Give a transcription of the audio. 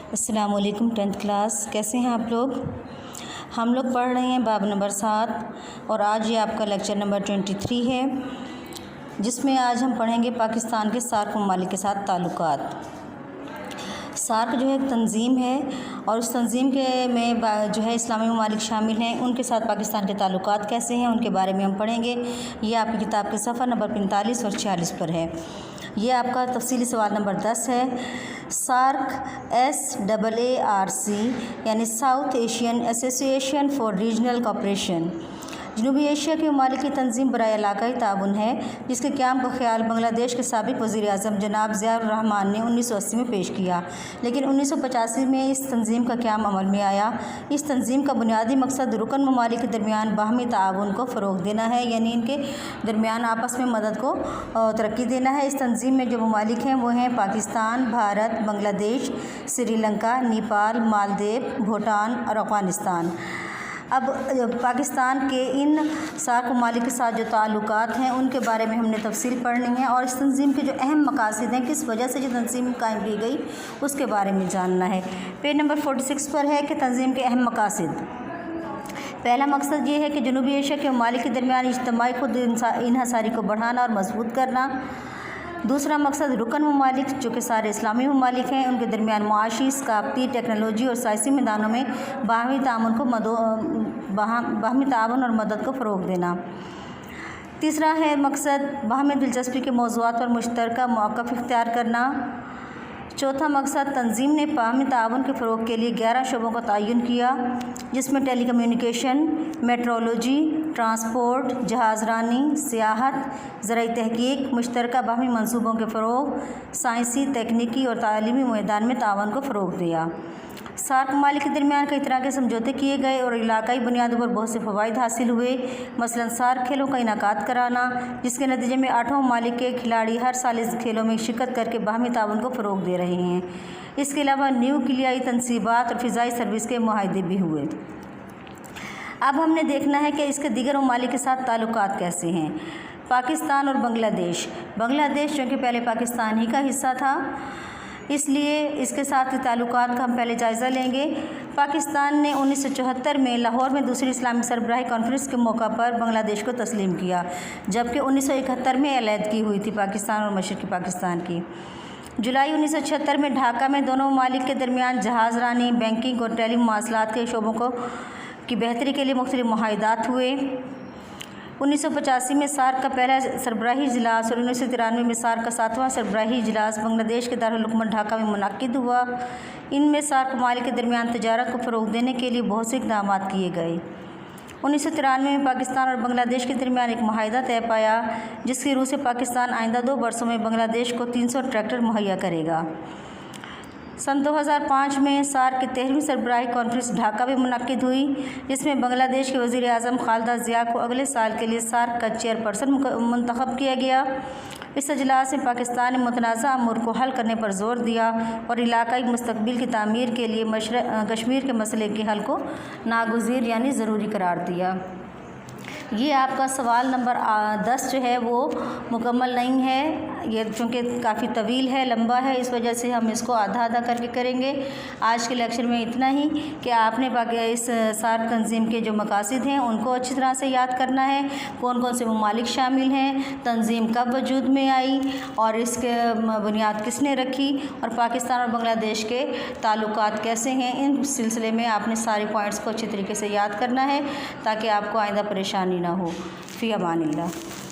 السلام علیکم 10th class, کیسے ہیں آپ لوگ؟ ہم لوگ پڑھ رہے ہیں باب نمبر 7 اور آج یہ آپ کا لیکچر نمبر 23 ہے، جس میں آج ہم پڑھیں گے پاکستان کے سارک ممالک کے ساتھ تعلقات۔ سارک جو ہے ایک تنظیم ہے اور اس تنظیم میں جو ہے اسلامی ممالک شامل ہیں، ان کے ساتھ پاکستان کے تعلقات کیسے ہیں ان کے بارے میں ہم پڑھیں گے۔ یہ آپ کی کتاب کے صفحہ نمبر 45 اور 46 پر ہے۔ یہ آپ کا تفصیلی سوال نمبر 10 ہے۔ سارک SAARC یعنی ساؤتھ ایشین ایسوسی ایشن فار ریجنل کوآپریشن جنوبی ایشیا کے ممالک کی تنظیم برائے علاقائی تعاون ہے، جس کے قیام کا خیال بنگلہ دیش کے سابق وزیر اعظم جناب ضیاء الرحمان نے 1980 میں پیش کیا، لیکن 1985 میں اس تنظیم کا قیام عمل میں آیا۔ اس تنظیم کا بنیادی مقصد رکن ممالک کے درمیان باہمی تعاون کو فروغ دینا ہے، یعنی ان کے درمیان آپس میں مدد کو ترقی دینا ہے۔ اس تنظیم میں جو ممالک ہیں وہ ہیں پاکستان، بھارت، بنگلہ دیش، سری لنکا، نیپال، مالدیپ، بھوٹان اور افغانستان۔ اب پاکستان کے ان سارک ممالک کے ساتھ جو تعلقات ہیں ان کے بارے میں ہم نے تفصیل پڑھنی ہے، اور اس تنظیم کے جو اہم مقاصد ہیں، کس وجہ سے یہ تنظیم قائم کی گئی، اس کے بارے میں جاننا ہے۔ پیج نمبر 46 پر ہے کہ تنظیم کے اہم مقاصد۔ پہلا مقصد یہ ہے کہ جنوبی ایشیا کے ممالک کے درمیان اجتماعی خود انحصاری کو بڑھانا اور مضبوط کرنا۔ دوسرا مقصد رکن ممالک جو کہ سارے اسلامی ممالک ہیں، ان کے درمیان معاشی، ثقافتی، ٹیکنالوجی اور سائنسی میدانوں میں باہمی تعاون اور مدد کو فروغ دینا۔ تیسرا ہے مقصد باہمی دلچسپی کے موضوعات پر مشترکہ موقف اختیار کرنا۔ چوتھا مقصد تنظیم نے باہمی تعاون کے فروغ کے لیے 11 شعبوں کا تعین کیا، جس میں ٹیلی کمیونیکیشن، میٹرولوجی، ٹرانسپورٹ، جہاز رانی، سیاحت، زرعی تحقیق، مشترکہ باہمی منصوبوں کے فروغ، سائنسی، تکنیکی اور تعلیمی میدان میں تعاون کو فروغ دیا۔ سارک ممالک کے درمیان کئی طرح کے سمجھوتے کیے گئے اور علاقائی بنیادوں پر بہت سے فوائد حاصل ہوئے، مثلاً سارک کھیلوں کا انعقاد کرانا، جس کے نتیجے میں 8 ممالک کے کھلاڑی ہر سال اس کھیلوں میں شرکت کر کے باہمی تعاون کو فروغ دے رہے ہیں۔ اس کے علاوہ نیوکلیائی تنصیبات اور فضائی سروس کے معاہدے بھی ہوئے۔ اب ہم نے دیکھنا ہے کہ اس کے دیگر ممالک کے ساتھ تعلقات کیسے ہیں۔ پاکستان اور بنگلہ دیش۔ بنگلہ دیش چونکہ پہلے پاکستان ہی کا حصہ تھا، اس لیے اس کے ساتھ تعلقات کا ہم پہلے جائزہ لیں گے۔ پاکستان نے 1974 میں لاہور میں دوسری اسلامی سربراہی کانفرنس کے موقع پر بنگلہ دیش کو تسلیم کیا، جبکہ 1971 میں علیحدگی ہوئی تھی پاکستان اور مشرقی پاکستان کی۔ جولائی 1976 میں ڈھاکہ میں دونوں ممالک کے درمیان جہاز رانی، بینکنگ اور ٹیلی مواصلات کے شعبوں کی بہتری کے لیے مختلف معاہدات ہوئے۔ 1985 میں سارک کا پہلا سربراہی اجلاس اور 1993 میں سارک کا 7واں سربراہی اجلاس بنگلہ دیش کے دارالحکومت ڈھاکہ میں منعقد ہوا۔ ان میں سارک ممالک کے درمیان تجارت کو فروغ دینے کے لیے بہت سے اقدامات کیے گئے۔ 1993 میں پاکستان اور بنگلہ دیش کے درمیان ایک معاہدہ طے پایا، جس کی روح سے پاکستان آئندہ 2 برسوں میں بنگلہ دیش کو 300 ٹریکٹر مہیا کرے گا۔ سن 2005 میں سارک کی 13ویں سربراہی کانفرنس ڈھاکہ میں منعقد ہوئی، جس میں بنگلہ دیش کے وزیر اعظم خالدہ ضیاء کو اگلے سال کے لیے سارک کا چیئرپرسن منتخب کیا گیا۔ اس اجلاس میں پاکستان نے متنازع امور کو حل کرنے پر زور دیا اور علاقائی مستقبل کی تعمیر کے لیے کشمیر کے مسئلے کے حل کو ناگزیر یعنی ضروری قرار دیا۔ یہ آپ کا سوال نمبر 10 جو ہے وہ مکمل نہیں ہے، یہ چونکہ کافی طویل ہے، لمبا ہے، اس وجہ سے ہم اس کو آدھا آدھا کر کے کریں گے۔ آج کے لیکچر میں اتنا ہی کہ آپ نے اس سارک تنظیم کے جو مقاصد ہیں ان کو اچھی طرح سے یاد کرنا ہے، کون کون سے ممالک شامل ہیں، تنظیم کب وجود میں آئی اور اس کے بنیاد کس نے رکھی، اور پاکستان اور بنگلہ دیش کے تعلقات کیسے ہیں۔ ان سلسلے میں آپ نے سارے پوائنٹس کو اچھی طریقے سے یاد کرنا ہے تاکہ آپ کو آئندہ پریشانی نہ ہو۔ فی امان اللہ۔